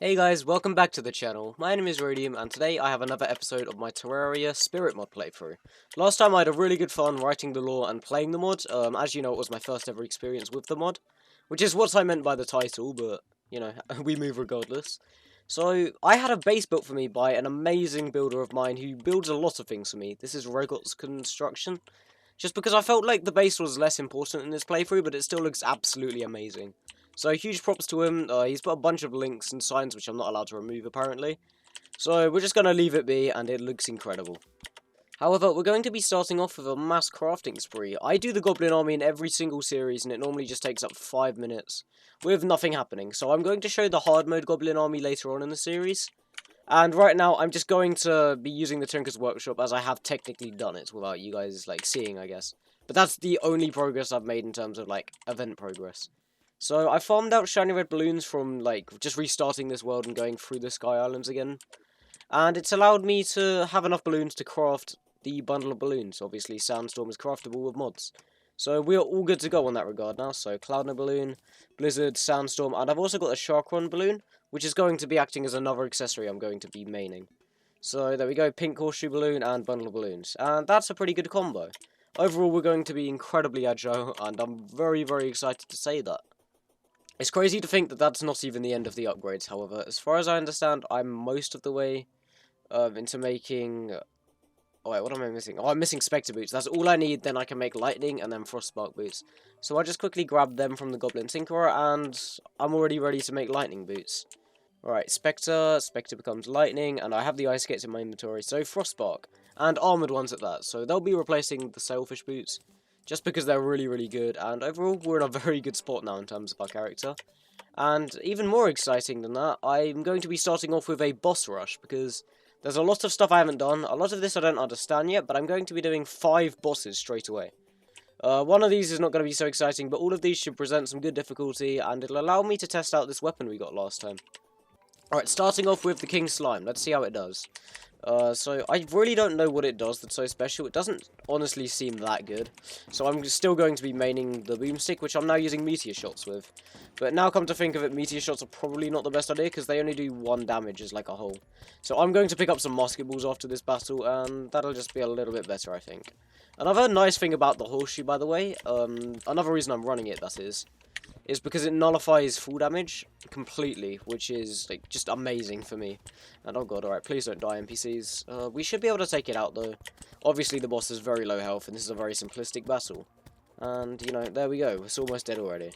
Hey guys, welcome back to the channel. My name is Radium, and today I have another episode of my Terraria Spirit mod playthrough. Last time I had a really good fun writing the lore and playing the mod. As you know, it was my first ever experience with the mod, which is what I meant by the title, but, you know, we move regardless. So, I had a base built for me by an amazing builder of mine who builds a lot of things for me. This is Rogot's Construction. Just because I felt like the base was less important in this playthrough, but it still looks absolutely amazing. So huge props to him. He's put a bunch of links and signs which I'm not allowed to remove apparently. So we're just going to leave it be, and it looks incredible. However, we're going to be starting off with a mass crafting spree. I do the Goblin Army in every single series, and it normally just takes up 5 minutes, with nothing happening. So I'm going to show the hard mode Goblin Army later on in the series. And right now, I'm just going to be using the Tinker's Workshop, as I have technically done it, without you guys, like, seeing, I guess. But that's the only progress I've made in terms of, like, event progress. So, I farmed out shiny red balloons from, like, just restarting this world and going through the Sky Islands again. And it's allowed me to have enough balloons to craft the bundle of balloons. Obviously, Sandstorm is craftable with mods. So, we are all good to go on that regard now. So, Cloudno balloon, Blizzard, Sandstorm, and I've also got a Sharkron balloon, which is going to be acting as another accessory I'm going to be maining. So, there we go, Pink Horseshoe balloon and bundle of balloons. And that's a pretty good combo. Overall, we're going to be incredibly agile, and I'm very, very excited to say that. It's crazy to think that that's not even the end of the upgrades, however. As far as I understand, I'm most of the way into making... Oh, wait, what am I missing? Oh, I'm missing Spectre Boots. That's all I need, then I can make Lightning and then Frostspark Boots. So I just quickly grabbed them from the Goblin Tinkerer, and I'm already ready to make Lightning Boots. Alright, Spectre becomes Lightning, and I have the Ice Skates in my inventory, so Frostspark. And Armoured ones at that, so they'll be replacing the Sailfish Boots. Just because they're really, really good, and overall, we're in a very good spot now in terms of our character. And even more exciting than that, I'm going to be starting off with a boss rush, because there's a lot of stuff I haven't done. A lot of this I don't understand yet, but I'm going to be doing 5 bosses straight away. One of these is not going to be so exciting, but all of these should present some good difficulty, and it'll allow me to test out this weapon we got last time. Alright, starting off with the King Slime. Let's see how it does. So I really don't know what it does that's so special. It doesn't honestly seem that good. So I'm still going to be maining the Boomstick, which I'm now using Meteor Shots with. But now come to think of it, Meteor Shots are probably not the best idea, because they only do 1 damage as like a whole. So I'm going to pick up some Musket Balls after this battle, and that'll just be a little bit better, I think. Another nice thing about the Horseshoe, by the way, another reason I'm running it, that is because it nullifies full damage completely, which is like just amazing for me. And oh god, alright, please don't die, NPCs. We should be able to take it out though. Obviously the boss is very low health, and this is a very simplistic battle. And, you know, there we go, it's almost dead already.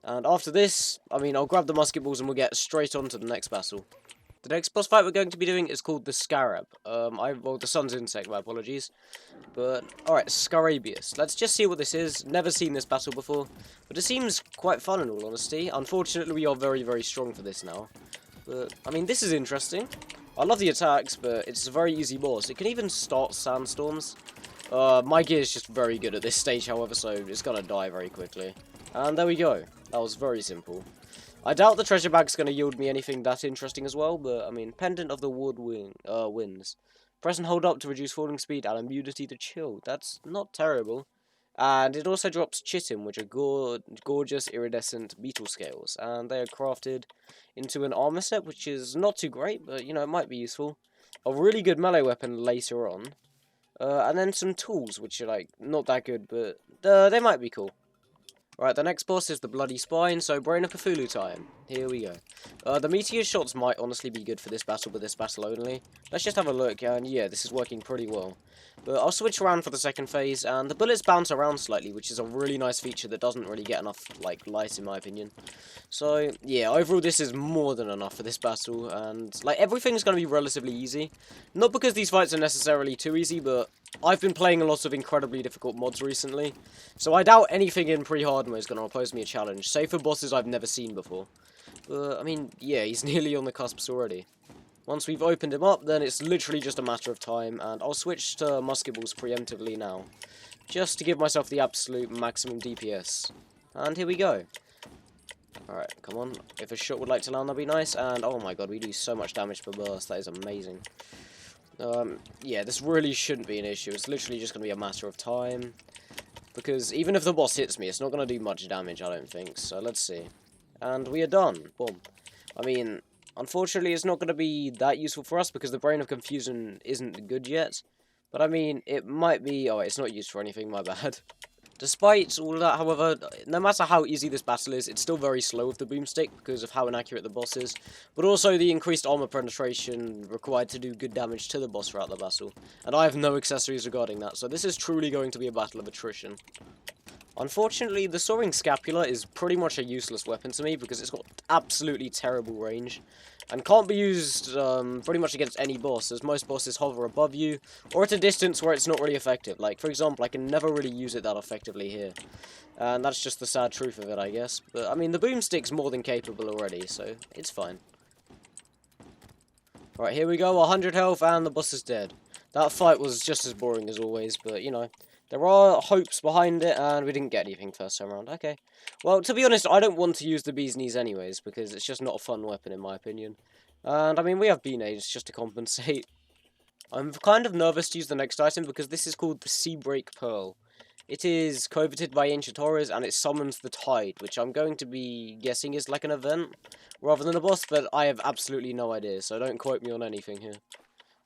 And after this, I mean, I'll grab the Musket Balls and we'll get straight on to the next battle. The next boss fight we're going to be doing is called the Scarab. Well, the Sun's Insect, my apologies. But, alright, Scarabius. Let's just see what this is. Never seen this battle before, but it seems quite fun in all honesty. Unfortunately, we are very, very strong for this now. But, I mean, this is interesting. I love the attacks, but it's a very easy boss. It can even start sandstorms. My gear is just very good at this stage, however, so it's gonna die very quickly. And there we go. That was very simple. I doubt the treasure bag's going to yield me anything that interesting as well, but, I mean, Pendant of the Wood Winds. Press and hold up to reduce falling speed and immunity to chill. That's not terrible. And it also drops Chitin, which are gorgeous iridescent beetle scales. And they are crafted into an armor set, which is not too great, but, you know, it might be useful. A really good melee weapon later on. And then some tools, which are, like, not that good, but they might be cool. Right, the next boss is the Bloody Spine, so Brain of Cthulhu time. Here we go. The Meteor Shots might honestly be good for this battle, but this battle only. Let's just have a look, and yeah, this is working pretty well. But I'll switch around for the second phase, and the bullets bounce around slightly, which is a really nice feature that doesn't really get enough, like, light in my opinion. So, yeah, overall this is more than enough for this battle, and, like, everything's going to be relatively easy. Not because these fights are necessarily too easy, but I've been playing a lot of incredibly difficult mods recently, so I doubt anything in Pre-Hardmode is going to pose me a challenge, save for bosses I've never seen before. But, I mean, yeah, he's nearly on the cusps already. Once we've opened him up, then it's literally just a matter of time, and I'll switch to Musket Balls preemptively now, just to give myself the absolute maximum DPS. And here we go. Alright, come on. If a shot would like to land, that'd be nice, and oh my god, we do so much damage per burst, that is amazing. Yeah, this really shouldn't be an issue. It's literally just going to be a matter of time. Because even if the boss hits me, it's not going to do much damage, I don't think. So let's see. And we are done. Boom. I mean, Unfortunately, it's not going to be that useful for us because the Brain of Confusion isn't good yet. But I mean, it might be... Oh, it's not used for anything, my bad. Despite all of that, however, no matter how easy this battle is, it's still very slow with the boomstick because of how inaccurate the boss is, but also the increased armor penetration required to do good damage to the boss throughout the battle, and I have no accessories regarding that, so this is truly going to be a battle of attrition. Unfortunately, the Soaring Scapula is pretty much a useless weapon to me because it's got absolutely terrible range and can't be used pretty much against any boss, as most bosses hover above you or at a distance where it's not really effective. Like, for example, I can never really use it that effectively here, and that's just the sad truth of it, I guess. But, I mean, the boomstick's more than capable already, so it's fine. Alright, here we go, 100 health, and the boss is dead. That fight was just as boring as always, but, you know, there are hopes behind it, and we didn't get anything first time around. Okay. Well, to be honest, I don't want to use the bee's knees anyways, because it's just not a fun weapon in my opinion. And, I mean, we have B-nades just to compensate. I'm kind of nervous to use the next item, because this is called the Sea Break Pearl. It is coveted by ancient horrors, and it summons the Tide, which I'm going to be guessing is like an event, rather than a boss, but I have absolutely no idea, so don't quote me on anything here.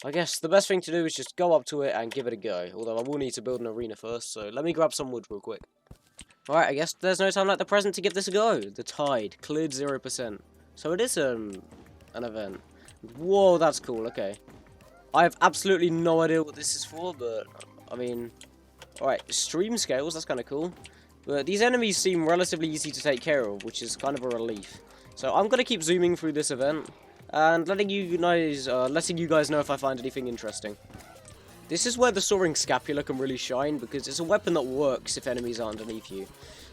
I guess the best thing to do is just go up to it and give it a go, although I will need to build an arena first, so let me grab some wood real quick. Alright, I guess there's no time like the present to give this a go. The Tide, cleared 0%. So it is an event. Whoa, that's cool, okay. I have absolutely no idea what this is for, but, I mean... Alright, stream scales, that's kind of cool. But these enemies seem relatively easy to take care of, which is kind of a relief. So I'm going to keep zooming through this event and letting you guys know if I find anything interesting. This is where the Soaring Scapula can really shine, because it's a weapon that works if enemies are underneath you.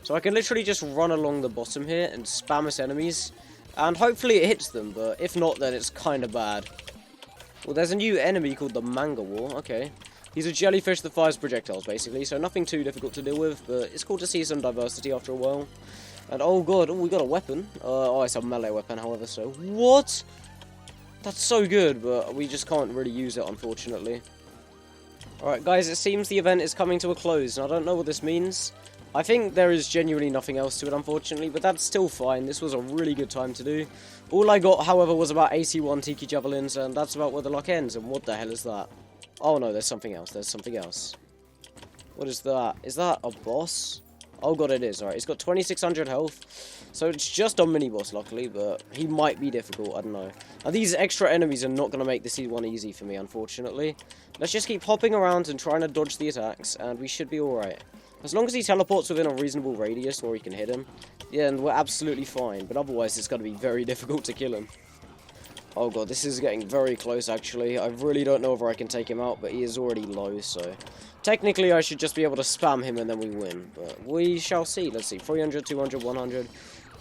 So I can literally just run along the bottom here and spam its enemies, and hopefully it hits them, but if not, then it's kind of bad. Well, there's a new enemy called the Manga War, okay. He's a jellyfish that fires projectiles, basically, so nothing too difficult to deal with, but it's cool to see some diversity after a while. And oh god, oh, we got a weapon. Oh, it's a melee weapon, however, so... What? That's so good, but we just can't really use it, unfortunately. Alright, guys, it seems the event is coming to a close, and I don't know what this means. I think there is genuinely nothing else to it, unfortunately, but that's still fine. This was a really good time to do. All I got, however, was about 81 Tiki Javelins, and that's about where the luck ends, and what the hell is that? Oh no, there's something else, there's something else. What is that? Is that a boss? Oh god, it is. Alright, he's got 2600 health. So it's just a mini-boss, luckily, but he might be difficult, I don't know. And these extra enemies are not going to make this one easy for me, unfortunately. Let's just keep hopping around and trying to dodge the attacks, and we should be alright. As long as he teleports within a reasonable radius where we can hit him, yeah, and we're absolutely fine. But otherwise, it's going to be very difficult to kill him. Oh god, this is getting very close, actually. I really don't know if I can take him out, but he is already low, so... Technically, I should just be able to spam him and then we win, but we shall see. Let's see, 300, 200, 100,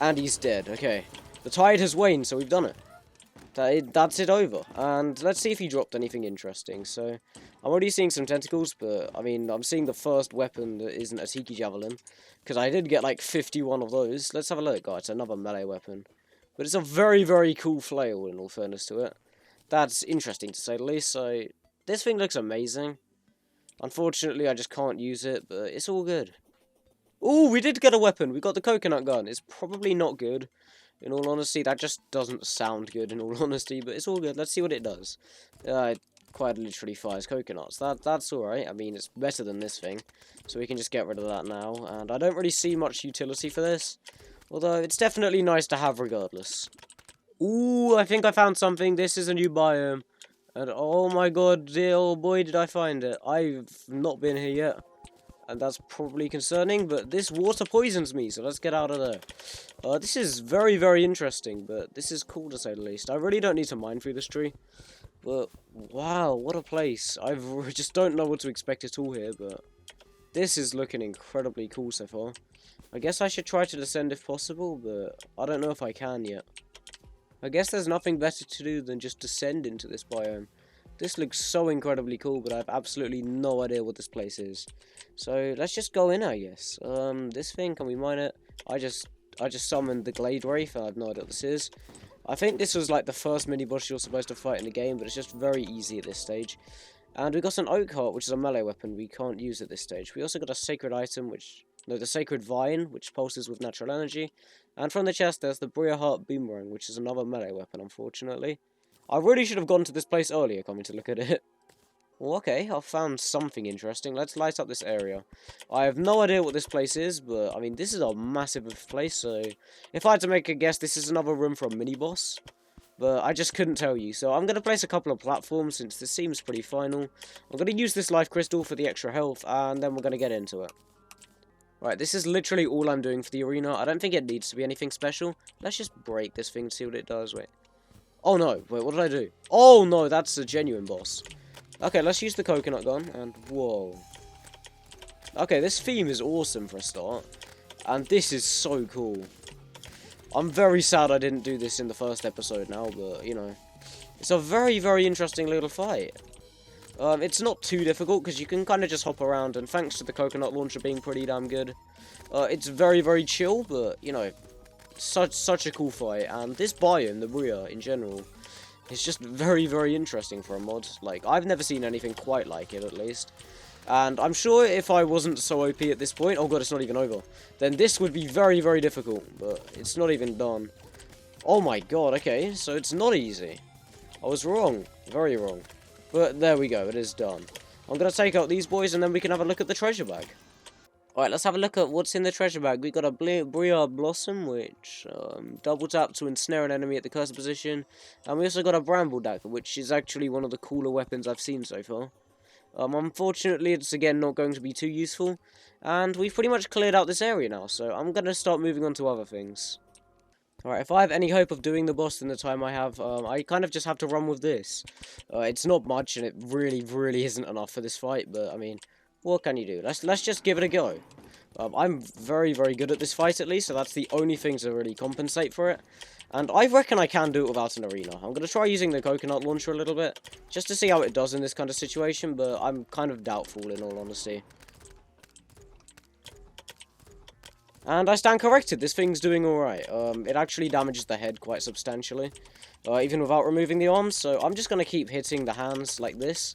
and he's dead. Okay, the tide has waned, so we've done it. That's it over, and let's see if he dropped anything interesting. So, I'm already seeing some tentacles, but, I mean, I'm seeing the first weapon that isn't a Tiki Javelin, because I did get, like, 51 of those. Let's have a look. Oh, it's another melee weapon. But it's a very, very cool flail, in all fairness to it. That's interesting, to say the least, so, this thing looks amazing. Unfortunately, I just can't use it, but it's all good. Ooh, we did get a weapon. We got the coconut gun. It's probably not good. In all honesty, that just doesn't sound good, in all honesty, but it's all good. Let's see what it does. It quite literally fires coconuts. That's alright. I mean, it's better than this thing. So we can just get rid of that now. And I don't really see much utility for this. Although, it's definitely nice to have regardless. Ooh, I think I found something. This is a new biome. And oh my god, dear old boy, did I find it. I've not been here yet. And that's probably concerning, but this water poisons me, so let's get out of there. This is very, very interesting, but this is cool to say the least. I really don't need to mine through this tree. But, wow, what a place. I just don't know what to expect at all here, but this is looking incredibly cool so far. I guess I should try to descend if possible, but I don't know if I can yet. I guess there's nothing better to do than just descend into this biome. This looks so incredibly cool, but I have absolutely no idea what this place is. So let's just go in, I guess. This thing, can we mine it? I just summoned the Glade Wraith, and I have no idea what this is. I think this was like the first mini boss you're supposed to fight in the game, but it's just very easy at this stage. And we got an Oak Heart, which is a melee weapon we can't use at this stage. We also got a Sacred Item, the Sacred Vine, which pulses with natural energy. And from the chest, there's the Pre-Hardmode boomerang, which is another melee weapon, unfortunately. I really should have gone to this place earlier, coming to look at it. Well, okay, I've found something interesting. Let's light up this area. I have no idea what this place is, but, I mean, this is a massive place, so... If I had to make a guess, this is another room for a mini-boss. But I just couldn't tell you, so I'm going to place a couple of platforms, since this seems pretty final. I'm going to use this life crystal for the extra health, and then we're going to get into it. Right, this is literally all I'm doing for the arena. I don't think it needs to be anything special. Let's just break this thing to see what it does. Wait. Oh, no. Wait, what did I do? Oh, no, that's a genuine boss. Okay, let's use the coconut gun, and whoa. Okay, this theme is awesome for a start. And this is so cool. I'm very sad I didn't do this in the first episode now, but, you know. It's a very, very interesting little fight. It's not too difficult, because you can kind of just hop around, and thanks to the coconut launcher being pretty damn good, it's very, very chill, but, you know, such a cool fight. And this biome, the Bria, in general, is just very, very interesting for a mod. Like, I've never seen anything quite like it, at least. And I'm sure if I wasn't so OP at this point, oh god, it's not even over, then this would be very, very difficult, but it's not even done. Oh my god, okay, so it's not easy. I was wrong, very wrong. But there we go, it is done. I'm going to take out these boys, and then we can have a look at the treasure bag. Alright, let's have a look at what's in the treasure bag. We got a Bria Blossom, which double tap to ensnare an enemy at the cursor position. And we also got a Bramble Dagger, which is actually one of the cooler weapons I've seen so far. Unfortunately, it's again not going to be too useful. And we've pretty much cleared out this area now, so I'm going to start moving on to other things. Alright, if I have any hope of doing the boss in the time I have, I kind of just have to run with this. It's not much, and it really, really isn't enough for this fight, but, I mean, what can you do? Let's just give it a go. I'm very, very good at this fight, at least, so that's the only thing to really compensate for it. And I reckon I can do it without an arena. I'm going to try using the coconut launcher a little bit, just to see how it does in this kind of situation, but I'm kind of doubtful, in all honesty. And I stand corrected, this thing's doing alright. It actually damages the head quite substantially, even without removing the arms, so I'm just going to keep hitting the hands like this,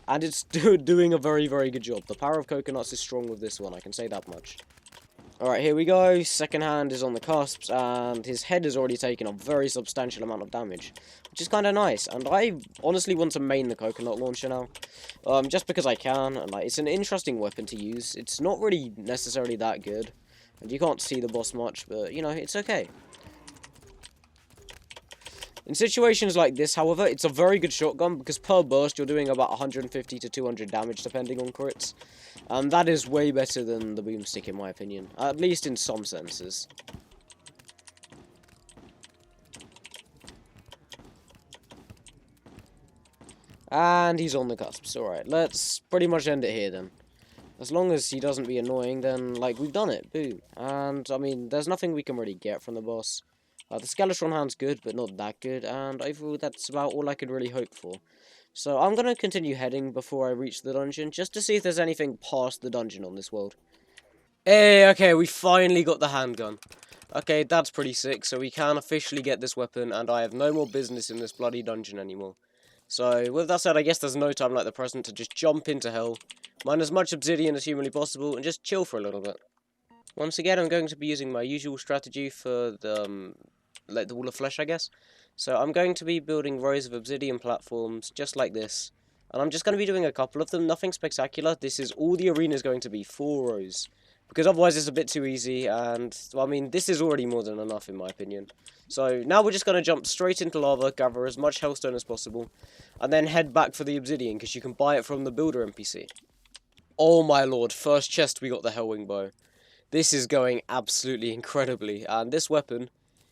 and it's doing a very, very good job. The power of coconuts is strong with this one, I can say that much. Alright, here we go, second hand is on the cusps, and his head has already taken a very substantial amount of damage, which is kind of nice, and I honestly want to main the coconut launcher now, just because I can, and like, it's an interesting weapon to use. It's not really necessarily that good. And you can't see the boss much, but, you know, it's okay. In situations like this, however, it's a very good shotgun, because per burst you're doing about 150 to 200 damage, depending on crits. And that is way better than the boomstick, in my opinion. At least in some senses. And he's on the cusps. Alright, let's pretty much end it here, then. As long as he doesn't be annoying, then, like, we've done it. Boom. And, I mean, there's nothing we can really get from the boss. The Skeletron Hand's good, but not that good. And overall, that's about all I could really hope for. So, I'm going to continue heading before I reach the dungeon, just to see if there's anything past the dungeon on this world. Hey, okay, we finally got the handgun. Okay, that's pretty sick, so we can officially get this weapon, and I have no more business in this bloody dungeon anymore. So, with that said, I guess there's no time like the present to just jump into hell, mine as much obsidian as humanly possible, and just chill for a little bit. Once again, I'm going to be using my usual strategy for the, like the wall of flesh, I guess. So, I'm going to be building rows of obsidian platforms, just like this. And I'm just going to be doing a couple of them, nothing spectacular. This is all the arena is going to be, 4 rows. Because otherwise it's a bit too easy, and, well, I mean, this is already more than enough, in my opinion. So, now we're just going to jump straight into lava, gather as much hellstone as possible, and then head back for the obsidian, because you can buy it from the builder NPC. Oh my lord, first chest we got the Hellwing Bow. This is going absolutely incredibly, and this weapon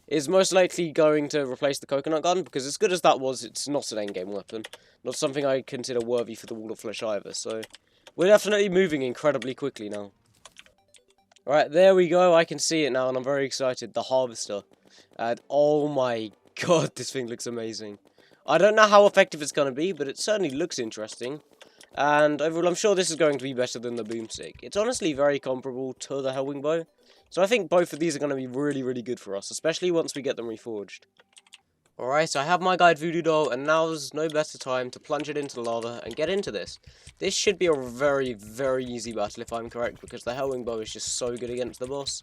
is most likely going to replace the coconut gun, because as good as that was, it's not an endgame weapon. Not something I consider worthy for the Wall of Flesh either, so we're definitely moving incredibly quickly now. Alright, there we go, I can see it now, and I'm very excited, the Harvester. And oh my god, this thing looks amazing. I don't know how effective it's going to be, but it certainly looks interesting. And overall, I'm sure this is going to be better than the boomstick. It's honestly very comparable to the Hellwing Bow. So I think both of these are going to be really, really good for us, especially once we get them reforged. Alright, I have my guide Voodoo Doll, and now's no better time to plunge it into the lava and get into this. This should be a very, very easy battle if I'm correct, because the Hellwing Bow is just so good against the boss.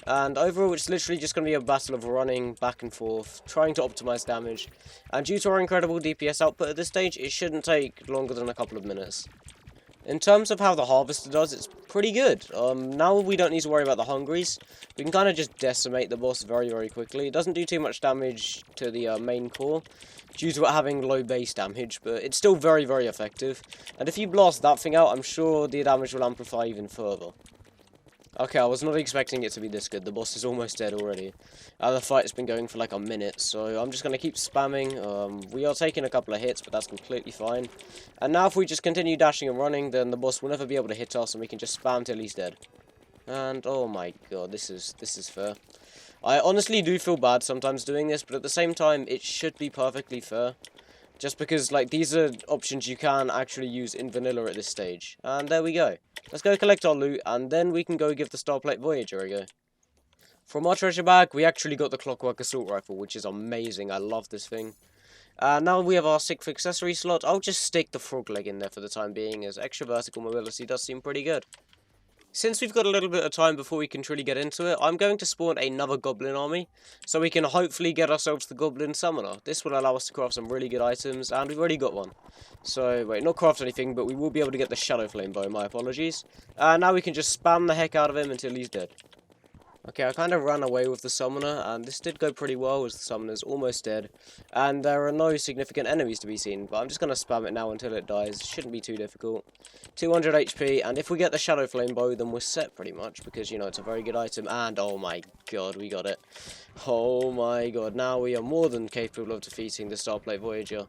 And overall, it's literally just going to be a battle of running back and forth, trying to optimize damage. And due to our incredible DPS output at this stage, it shouldn't take longer than a couple of minutes. In terms of how the Harvester does, it's pretty good. Now we don't need to worry about the Hungries. We can kind of just decimate the boss very, very quickly. It doesn't do too much damage to the main core, due to it having low base damage, but it's still very, very effective. And if you blast that thing out, I'm sure the damage will amplify even further. Okay, I was not expecting it to be this good. The boss is almost dead already. The fight's been going for like a minute, so I'm just going to keep spamming. We are taking a couple of hits, but that's completely fine. And now if we just continue dashing and running, then the boss will never be able to hit us, and we can just spam till he's dead. And, oh my god, this is fair. I honestly do feel bad sometimes doing this, but at the same time, it should be perfectly fair. Just because, like, these are options you can actually use in vanilla at this stage. And there we go. Let's go collect our loot, and then we can go give the Starplate Voyager a go. From our treasure bag, we actually got the Clockwork Assault Rifle, which is amazing. I love this thing. Now we have our 6th accessory slot. I'll just stick the frog leg in there for the time being, as extra vertical mobility does seem pretty good. Since we've got a little bit of time before we can truly get into it, I'm going to spawn another goblin army, so we can hopefully get ourselves the goblin summoner. This will allow us to craft some really good items, and we've already got one. So, wait, not craft anything, but we will be able to get the Shadow Flame Bow, my apologies. Now we can just spam the heck out of him until he's dead. Okay, I kind of ran away with the summoner, and this did go pretty well as the summoner's almost dead. And there are no significant enemies to be seen, but I'm just going to spam it now until it dies. Shouldn't be too difficult. 200 HP, and if we get the Shadow Flame Bow, then we're set pretty much, because, you know, it's a very good item. And, oh my god, we got it. Oh my god, now we are more than capable of defeating the Starplate Voyager.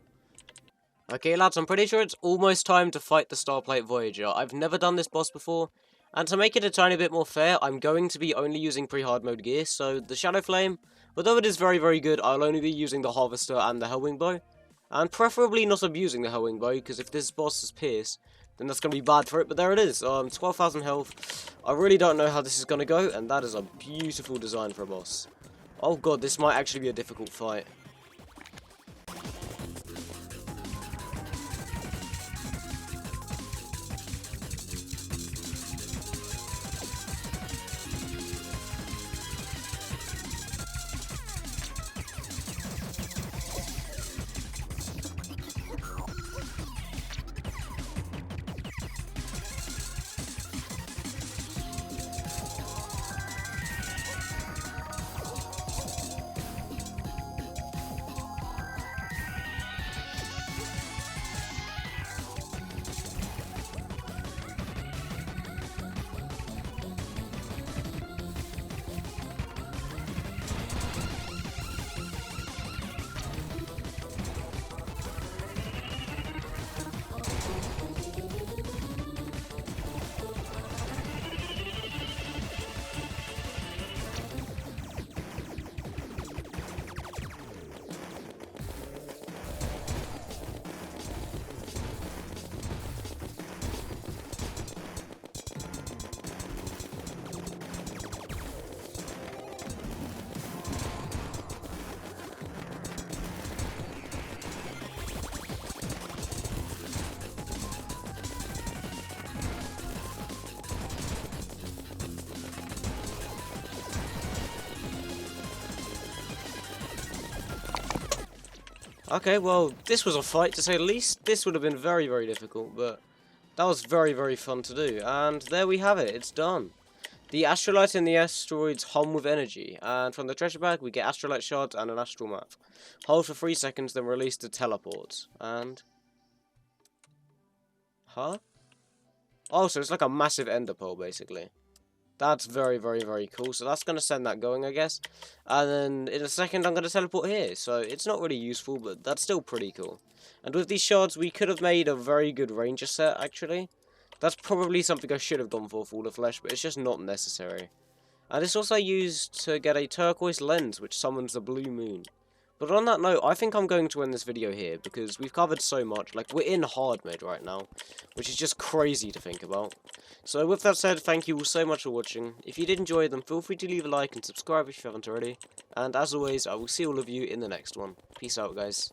Okay, lads, I'm pretty sure it's almost time to fight the Starplate Voyager. I've never done this boss before. And to make it a tiny bit more fair, I'm going to be only using Pre-Hardmode gear, so the Shadow Flame, although it is very, very good, I'll only be using the Harvester and the Hellwing Bow. And preferably not abusing the Hellwing Bow, because if this boss is Pierce, then that's going to be bad for it, but there it is, 12,000 health. I really don't know how this is going to go, and that is a beautiful design for a boss. Oh god, this might actually be a difficult fight. Okay, well, this was a fight, to say the least. This would have been very, very difficult, but that was very, very fun to do. And there we have it. It's done. The astrolites in the asteroids hum with energy, and from the treasure bag, we get astrolite shards and an astral map. Hold for 3 seconds, then release to teleport. And... huh? Oh, so it's like a massive ender pearl, basically. That's very, very, very cool. So that's going to send that going, I guess. And then in a second, I'm going to teleport here. So it's not really useful, but that's still pretty cool. And with these shards, we could have made a very good ranger set, actually. That's probably something I should have gone for Fall of Flesh, but it's just not necessary. And it's also used to get a turquoise lens, which summons the blue moon. But on that note, I think I'm going to end this video here, because we've covered so much. Like, we're in hard mode right now, which is just crazy to think about. So with that said, thank you all so much for watching. If you did enjoy, then feel free to leave a like and subscribe if you haven't already. And as always, I will see all of you in the next one. Peace out, guys.